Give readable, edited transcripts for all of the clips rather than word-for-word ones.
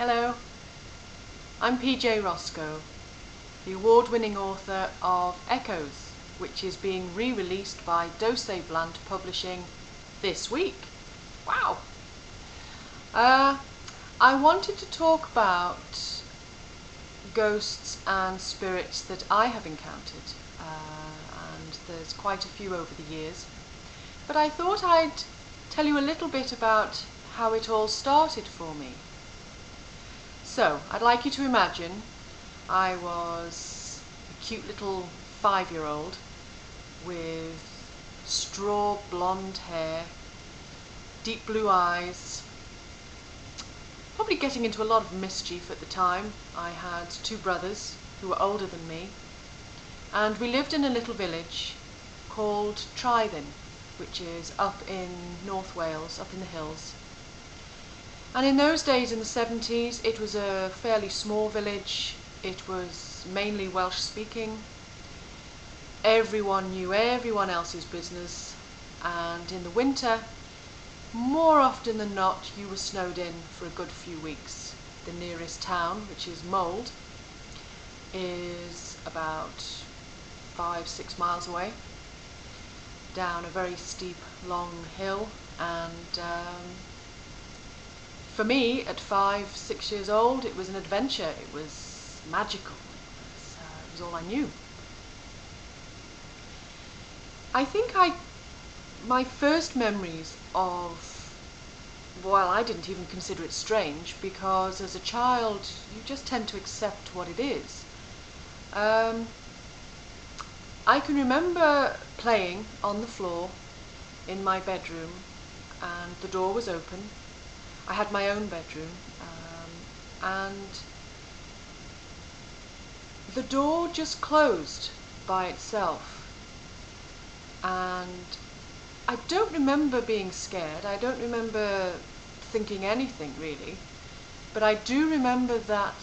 Hello, I'm PJ Roscoe, the award-winning author of Echoes, which is being re-released by Dose Blunt Publishing this week. Wow! I wanted to talk about ghosts and spirits that I have encountered, and there's quite a few over the years, but I thought I'd tell you a little bit about how it all started for me. So, I'd like you to imagine I was a cute little 5-year-old with straw blonde hair, deep blue eyes, probably getting into a lot of mischief at the time. I had 2 brothers who were older than me, and we lived in a little village called Trythin, which is up in North Wales, up in the hills. And in those days, in the 70s, it was a fairly small village. It was mainly Welsh speaking. Everyone knew everyone else's business, and in the winter, more often than not, you were snowed in for a good few weeks. The nearest town, which is Mould, is about 5-6 miles away, down a very steep, long hill, and for me, at 5-6 years old, it was an adventure. It was magical. It was all I knew. I think my first memories of, well, I didn't even consider it strange, because as a child, you just tend to accept what it is. I can remember playing on the floor in my bedroom, and the door was open. I had my own bedroom, and the door just closed by itself, and I don't remember being scared. I don't remember thinking anything really, but I do remember that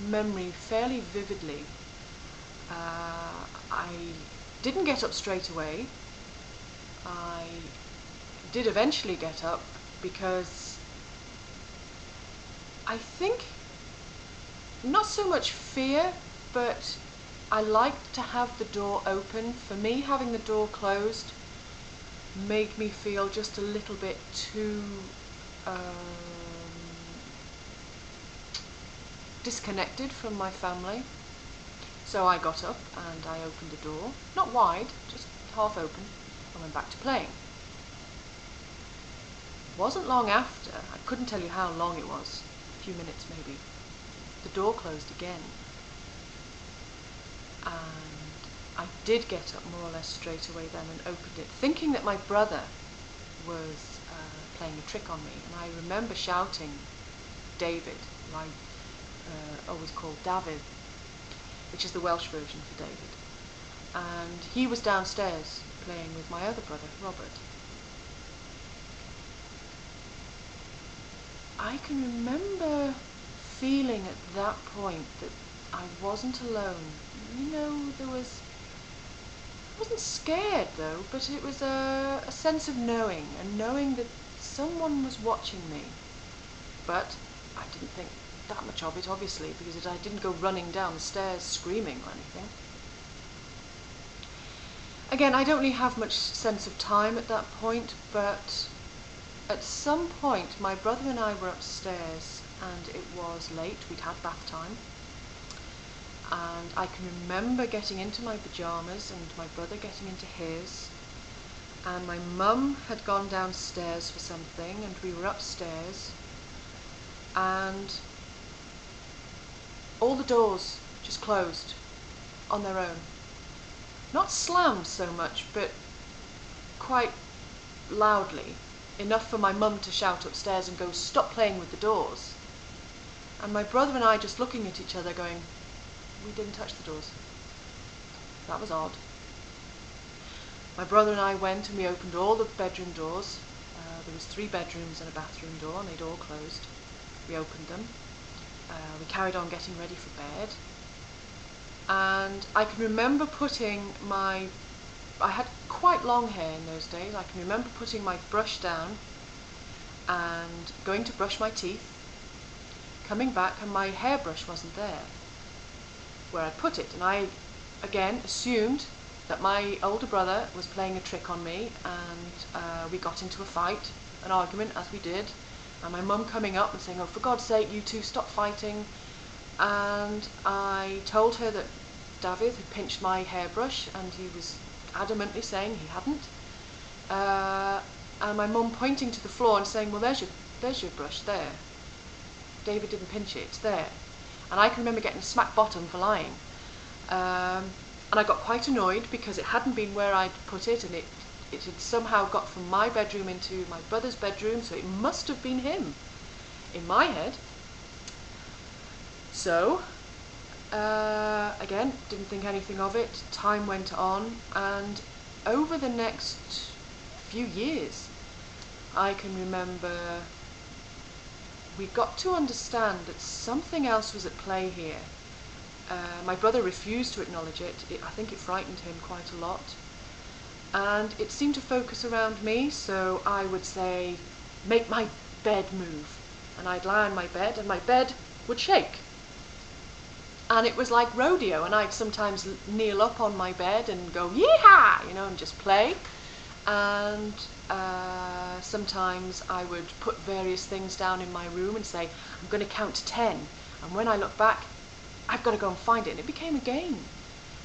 memory fairly vividly. I didn't get up straight away. I did eventually get up because I think not so much fear, but I liked to have the door open. For me, having the door closed made me feel just a little bit too disconnected from my family. So I got up and I opened the door, not wide, just half open, and went back to playing. It wasn't long after, I couldn't tell you how long it was, a few minutes maybe, the door closed again. And I did get up more or less straight away then and opened it, thinking that my brother was playing a trick on me. And I remember shouting David, who I always called David, which is the Welsh version for David. And he was downstairs playing with my other brother, Robert. I can remember feeling at that point that I wasn't alone. You know, I wasn't scared though, but it was a sense of knowing, and knowing that someone was watching me. But I didn't think that much of it, obviously, because I didn't go running down the stairs screaming or anything. Again, I don't really have much sense of time at that point, but at some point my brother and I were upstairs, and it was late. We'd had bath time. And I can remember getting into my pyjamas and my brother getting into his, and my mum had gone downstairs for something, and we were upstairs, and all the doors just closed on their own. Not slammed so much, but quite loudly, enough for my mum to shout upstairs and go, "Stop playing with the doors." And my brother and I just looking at each other going, we didn't touch the doors. That was odd. My brother and I went and we opened all the bedroom doors. There was 3 bedrooms and a bathroom door, and they'd all closed. We opened them. We carried on getting ready for bed. And I can remember putting I had quite long hair in those days. I can remember putting my brush down and going to brush my teeth, coming back, and my hairbrush wasn't there where I put it. And I, again, assumed that my older brother was playing a trick on me, and we got into a fight, an argument, as we did, and my mum coming up and saying, "Oh, for God's sake, you two, stop fighting." And I told her that David had pinched my hairbrush, and he was adamantly saying he hadn't. And my mum pointing to the floor and saying, "Well, there's your brush there. David didn't pinch it, it's there." And I can remember getting a smack bottom for lying. And I got quite annoyed because it hadn't been where I'd put it, and it had somehow got from my bedroom into my brother's bedroom, so it must have been him in my head. So, again, didn't think anything of it. Time went on, and over the next few years, I can remember we got to understand that something else was at play here. My brother refused to acknowledge it. I think it frightened him quite a lot. And it seemed to focus around me, so I would say, "Make my bed move." And I'd lie on my bed, and my bed would shake. And it was like rodeo, and I'd sometimes kneel up on my bed and go, "Yeehaw!" And just play. And sometimes I would put various things down in my room and say, "I'm going to count to 10. And when I look back, I've got to go and find it." And it became a game.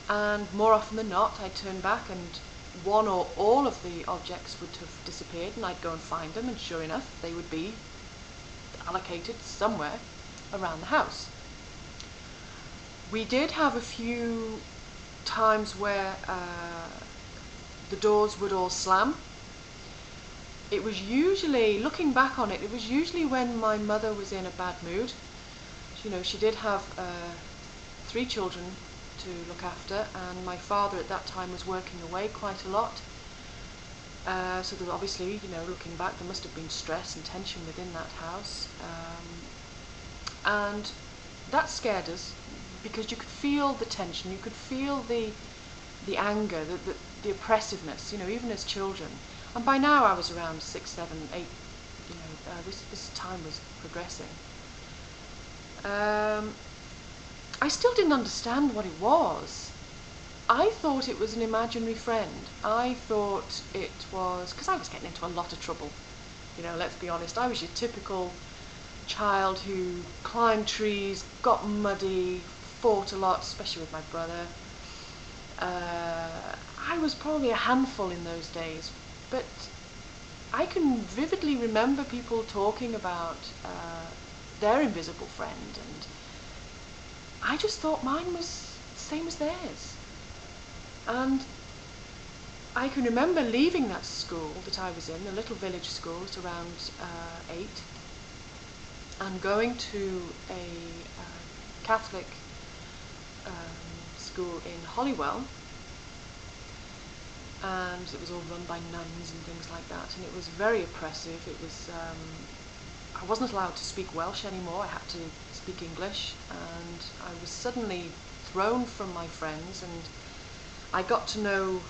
And more often than not, I'd turn back and one or all of the objects would have disappeared, and I'd go and find them, and sure enough, they would be allocated somewhere around the house. We did have a few times where the doors would all slam. It was usually, looking back on it, it was usually when my mother was in a bad mood. She did have 3 children to look after, and my father at that time was working away quite a lot. So there obviously, looking back, there must have been stress and tension within that house. And that scared us, because you could feel the tension, you could feel the anger, the oppressiveness, even as children. And by now I was around 6, 7, 8, this time was progressing. I still didn't understand what it was. I thought it was an imaginary friend. I thought it was, because I was getting into a lot of trouble. Let's be honest, I was your typical child who climbed trees, got muddy, fought a lot, especially with my brother. I was probably a handful in those days, but I can vividly remember people talking about their invisible friend, and I just thought mine was the same as theirs. And I can remember leaving that school that I was in, the little village school at around 8, and going to a Catholic school in Holywell, and it was all run by nuns and things like that, and it was very oppressive. It was I wasn't allowed to speak Welsh anymore. I had to speak English, and I was suddenly thrown from my friends, and I got to know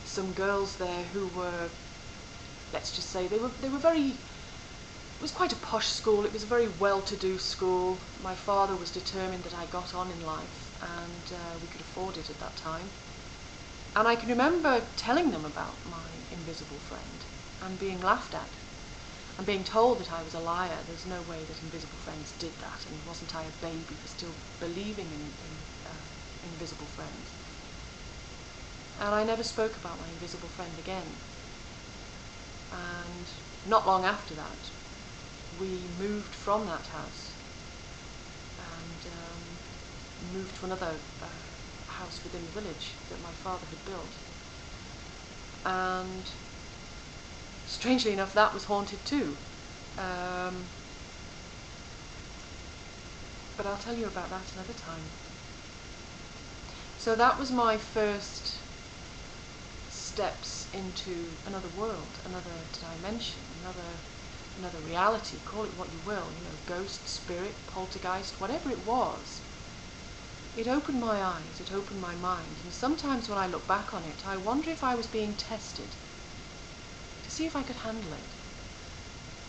some girls there who were, let's just say, they were very, it was quite a posh school. It was a very well-to-do school. My father was determined that I got on in life, and we could afford it at that time. And I can remember telling them about my invisible friend and being laughed at and being told that I was a liar. There's no way that invisible friends did that, and wasn't I a baby for still believing in invisible friends. And I never spoke about my invisible friend again. And not long after that, we moved from that house and moved to another house within the village that my father had built. And strangely enough, that was haunted too. But I'll tell you about that another time. So that was my first steps into another world, another dimension, another reality. Call it what you will, ghost, spirit, poltergeist, whatever it was. It opened my eyes, it opened my mind, and sometimes when I look back on it, I wonder if I was being tested to see if I could handle it.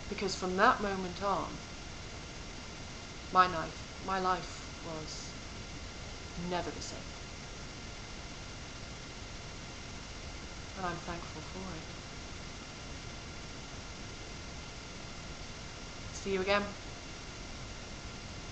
Because from that moment on, my life was never the same. And I'm thankful for it. See you again.